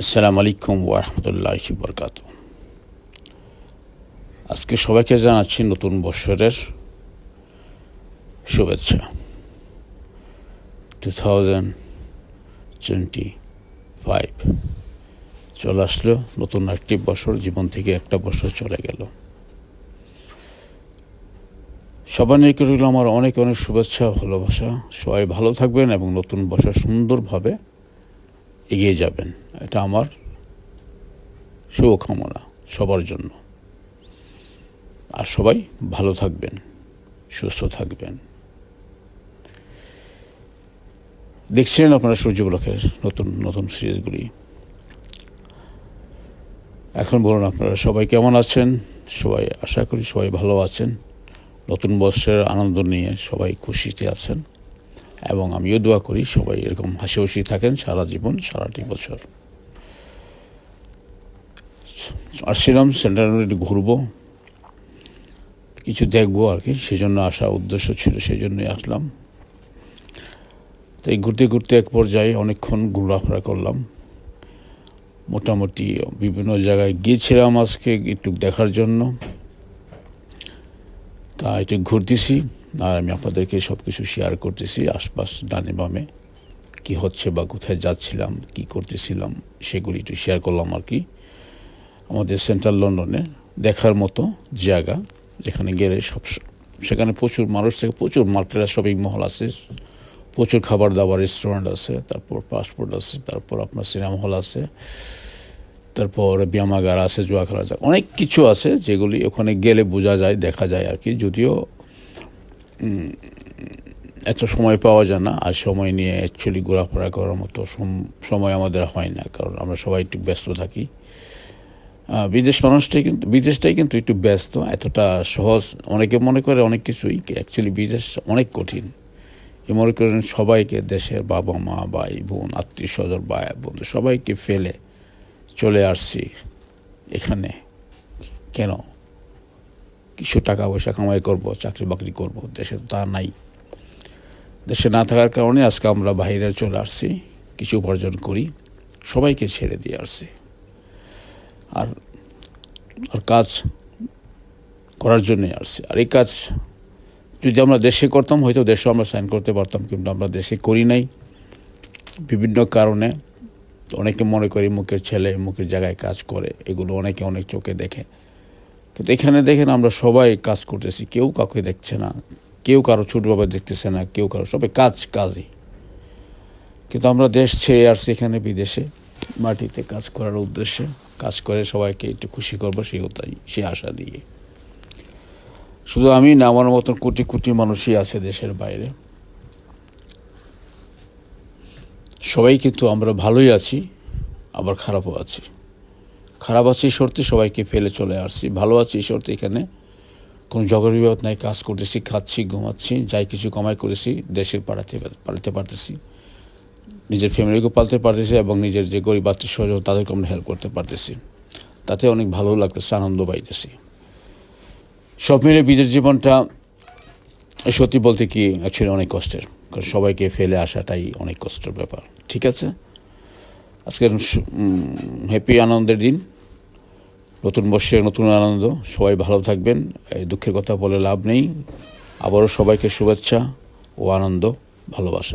আসসালামু আলাইকুম ওয়া রাহমাতুল্লাহি ওয়া বারাকাতুহু। আজকে সবাইকে জানাচ্ছি নতুন বছরের শুভেচ্ছা। 2025 চলে আসলো, নতুন একটি বছর। জীবন থেকে একটা বছর চলে গেল। সবার নিকট রইল আমার অনেক অনেক শুভেচ্ছা, ভালোবাসা। সবাই ভালো থাকবেন এবং নতুন বছর সুন্দরভাবে এগিয়ে যাবেন, এটা আমার শুভকামনা সবার জন্য। আর সবাই ভালো থাকবেন, সুস্থ থাকবেন। দেখছেন আপনারা সূর্যবলকের নতুন নতুন সিরিজগুলি। এখন বলুন, আপনারা সবাই কেমন আছেন? সবাই আশা করি সবাই ভালো আছেন। নতুন বর্ষের আনন্দ নিয়ে সবাই খুশিতে আছেন এবং আমিও দোয়া করি সবাই এরকম হাসি খুশি থাকেন সারা জীবন, সারাটি বছর। আসছিলাম সেন্টারে ঘুরবো, কিছু দেখবো আর কি, সেজন্য আসা উদ্দেশ্য ছিল, সেই জন্যই আসলাম। তাই ঘুরতে ঘুরতে এক পর্যায়ে অনেকক্ষণ ঘোরাফেরা করলাম। মোটামুটি বিভিন্ন জায়গায় গিয়েছিলাম আজকে একটু দেখার জন্য। তা একটু ঘুরতেছি আর আমি আপনাদেরকে সব কিছু শেয়ার করতেছি। আশপাশ ডানে বামে কী হচ্ছে বা কোথায় যাচ্ছিলাম, কি করতেছিলাম, সেগুলি একটু শেয়ার করলাম আর কি। আমাদের সেন্ট্রাল লন্ডনে দেখার মতো জায়গা, যেখানে গেলে সেখানে প্রচুর মানুষ থেকে, প্রচুর মার্কেট, শপিং মল আছে, প্রচুর খাবার দাবার রেস্টুরেন্ট আছে, তারপর পাসপোর্ট আছে, তারপর আপনার সিনেমা হল আছে, তারপর ব্যায়ামাগার আছে, জুয়া খেলার জায়গা, অনেক কিছু আছে যেগুলি ওখানে গেলে বোঝা যায়, দেখা যায় আর কি। যদিও এত সময় পাওয়া যায় না, আর সময় নিয়ে অ্যাকচুয়ালি ঘোরাফেরা করার মতো সময় আমাদের হয় না, কারণ আমরা সবাই একটু ব্যস্ত থাকি। বিদেশটাই কিন্তু একটু ব্যস্ত, এতটা সহজ। অনেকে মনে করে অনেক কিছুই, অ্যাকচুয়ালি বিদেশ অনেক কঠিন। এ মনে করেন সবাইকে, দেশের বাবা মা, ভাই বোন, আত্মীয় স্বজন, ভাই বন্ধু সবাইকে ফেলে চলে আসছি এখানে। কেন? কিছু টাকা পয়সা কামাই করব, চাকরি বাকরি করব। দেশে তা নাই। দেশে না থাকার কারণে আজকে আমরা বাইরে চলে আসছি, কিছু উপার্জন করি, সবাইকে ছেড়ে দিয়ে আসছি। আর কাজ করার জন্যই আসছি। আর এই কাজ যদি আমরা দেশে করতাম, হয়তো দেশেও আমরা সাইন করতে পারতাম, কিন্তু আমরা দেশে করি নাই বিভিন্ন কারণে। অনেকে মনে করি মুখের ছেলে মুখের জায়গায় কাজ করে, এগুলো অনেকে অনেক চোখে দেখে। কিন্তু এখানে দেখেন আমরা সবাই কাজ করতেছি, কেউ কাউকে দেখছে না, কেউ কারো ছোটভাবে দেখতেছে না, কেউ কারো, সবাই কাজই। কিন্তু আমরা দেশ ছেড়ে আসছি এখানে বিদেশে, মাটিতে কাজ করার উদ্দেশ্যে, কাজ করে সবাইকে একটু খুশি করবো, সে আশা দিয়ে। শুধু আমি না, আমার মতন কোটি কোটি মানুষই আছে দেশের বাইরে। সবাই কিন্তু আমরা ভালোই আছি, আবার খারাপও আছি। খারাপ আছি এই শর্তে সবাইকে ফেলে চলে আসছি, ভালো আছি এই শর্তে এখানে কোনো জগর বিবাদ নাই, কাজ করতেছি, খাচ্ছি, ঘুমাচ্ছি, যাই কিছু কামাই করেছি দেশে পাঠাতে পারতেছি, নিজের ফ্যামিলিকে পালতে পারতেছি এবং নিজের যে গরিব আত্মীয় স্বজন তাদেরকে আমরা হেল্প করতে পারতেছি। তাতে অনেক ভালো লাগতেছে, আনন্দ পাইতেছি। সব মিলে বিদেশ জীবনটা সত্যি বলতে কি অ্যাকচুয়ালি অনেক কষ্টের, কারণ সবাইকে ফেলে আসাটাই অনেক কষ্টের ব্যাপার। ঠিক আছে, আজকের হ্যাপি আনন্দের দিন, নতুন বর্ষে নতুন আনন্দ। সবাই ভালো থাকবেন, এই দুঃখের কথা বলে লাভ নেই। আবারও সবাইকে শুভেচ্ছা ও আনন্দ, ভালোবাসা।